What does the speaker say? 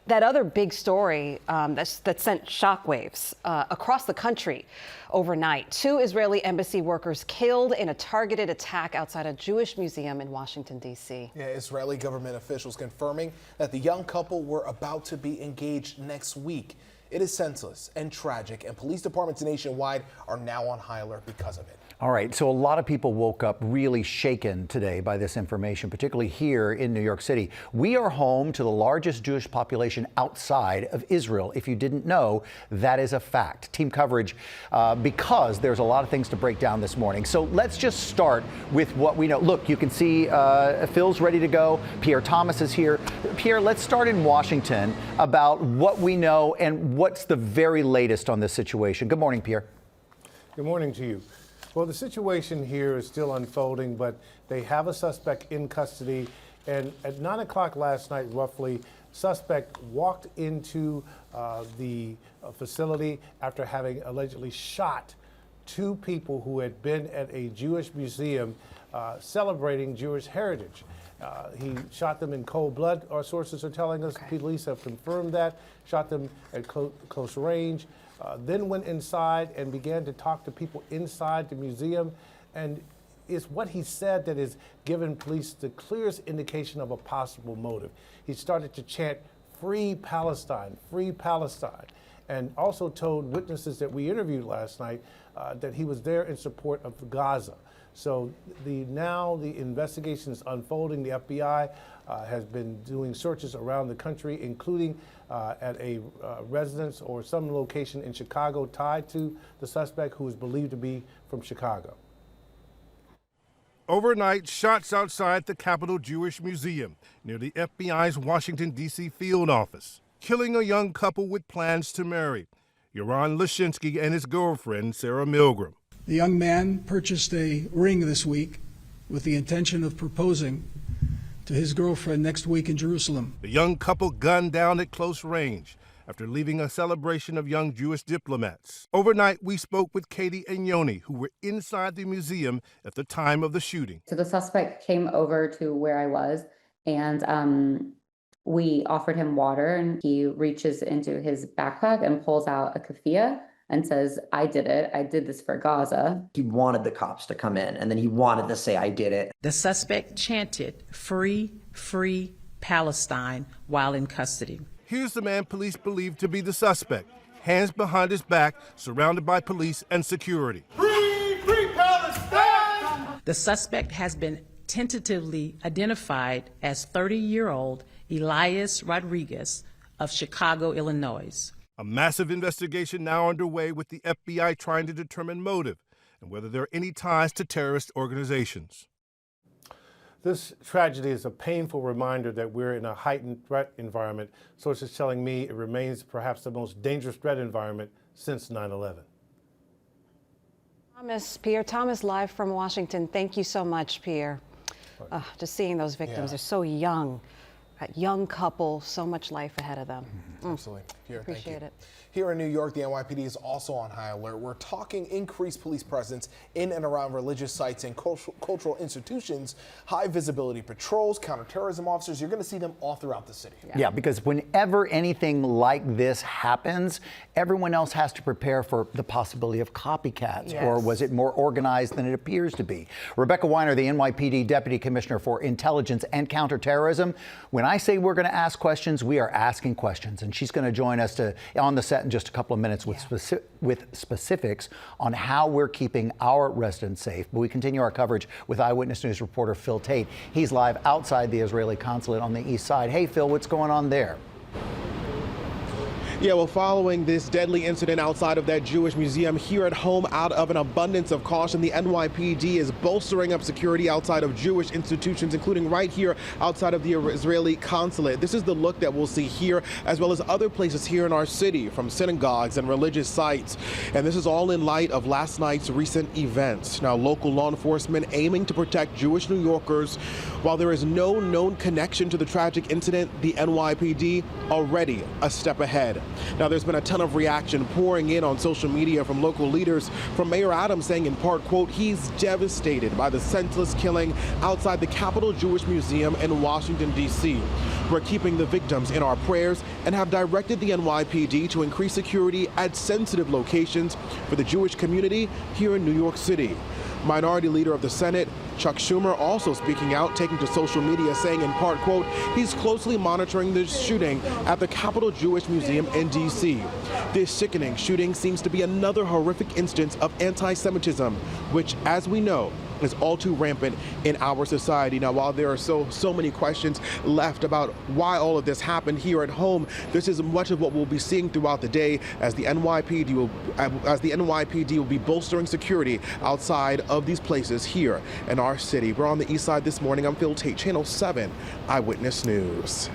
That other big story that sent shockwaves across the country overnight. 2 Israeli embassy workers killed in a targeted attack outside a Jewish museum in Washington, D.C. Yeah, Israeli government officials confirming that the young couple were about to be engaged next week. It is senseless and tragic, and police departments nationwide are now on high alert because of it. All right, so a lot of people woke up really shaken today by this information, particularly here in New York City. We are home to the largest Jewish population outside of Israel. If you didn't know, that is a fact. Team coverage, because there's a lot of things to break down this morning. So let's just start with what we know. Look, you can see Phil's ready to go. Pierre Thomas is here. Pierre, let's start in Washington about what we know and what's the very latest on this situation. Good morning, Pierre. Good morning to you. Well, the situation here is still unfolding, but they have a suspect in custody. And at 9 o'clock last night, roughly, suspect walked into the facility after having allegedly shot 2 people who had been at a Jewish museum celebrating Jewish heritage. He shot them in cold blood, our sources are telling us. Okay. Police have confirmed that, shot them at close range. Then went inside and began to talk to people inside the museum. And it's what he said that has given police the clearest indication of a possible motive. He started to chant, "Free Palestine, free Palestine," and also told witnesses that we interviewed last night that he was there in support of Gaza. So now the investigation is unfolding. The FBI has been doing searches around the country, including at a residence or some location in Chicago tied to the suspect, who is believed to be from Chicago. Overnight, shots outside the Capitol Jewish Museum near the FBI's Washington, D.C. field office, killing a young couple with plans to marry, Yaron Lashinsky and his girlfriend, Sarah Milgram. The young man purchased a ring this week with the intention of proposing to his girlfriend next week in Jerusalem. The young couple gunned down at close range after leaving a celebration of young Jewish diplomats. Overnight, we spoke with Katie and Yoni, who were inside the museum at the time of the shooting. So the suspect came over to where I was, and we offered him water, and he reaches into his backpack and pulls out a keffiyeh and says, "I did it. I did this for Gaza." He wanted the cops to come in, and then he wanted to say, "I did it." The suspect chanted, "Free, free Palestine," while in custody. Here's the man police believe to be the suspect, hands behind his back, surrounded by police and security. Free, free Palestine! The suspect has been tentatively identified as 30-year-old Elias Rodriguez of Chicago, Illinois. A massive investigation now underway, with the FBI trying to determine motive and whether there are any ties to terrorist organizations. This tragedy is a painful reminder that we're in a heightened threat environment. Sources telling me it remains perhaps the most dangerous threat environment since 9/11. Pierre Thomas, live from Washington. Thank you so much, Pierre. Just seeing those victims, they're so young. That young couple, so much life ahead of them. Absolutely. Pierre, appreciate it. Here in New York, the NYPD is also on high alert. We're talking increased police presence in and around religious sites and cultural institutions, high visibility patrols, counterterrorism officers. You're going to see them all throughout the city. Yeah, because whenever anything like this happens, everyone else has to prepare for the possibility of copycats. Yes. Or was it more organized than it appears to be? Rebecca Weiner, the NYPD Deputy Commissioner for Intelligence and Counterterrorism. When I say we're going to ask questions, we are asking questions. And she's going to join us on the set in just a couple of minutes with specifics on how we're keeping our residents safe. But we continue our coverage with Eyewitness News reporter Phil Taitt. He's live outside the Israeli consulate on the east side. Hey, Phil, what's going on there? Yeah, well, following this deadly incident outside of that Jewish museum here at home, out of an abundance of caution, the NYPD is bolstering up security outside of Jewish institutions, including right here outside of the Israeli consulate. This is the look that we'll see here, as well as other places here in our city, from synagogues and religious sites. And this is all in light of last night's recent events. Now, local law enforcement aiming to protect Jewish New Yorkers. While there is no known connection to the tragic incident, the NYPD already a step ahead Now, there's been a ton of reaction pouring in on social media from local leaders, from Mayor Adams saying in part, quote, he's devastated by the senseless killing outside the Capitol Jewish Museum in Washington, D.C. We're keeping the victims in our prayers and have directed the NYPD to increase security at sensitive locations for the Jewish community here in New York City. Minority Leader of the Senate, Chuck Schumer, also speaking out, taking to social media, saying in part, quote, he's closely monitoring the shooting at the Capitol Jewish Museum in D.C. This sickening shooting seems to be another horrific instance of anti-Semitism, which, as we know, is all too rampant in our society. Now, while there are so many questions left about why all of this happened here at home, this is much of what we'll be seeing throughout the day as the NYPD will be bolstering security outside of these places here in our city. We're on the east side this morning. I'm Taitt, Channel 7 Eyewitness News.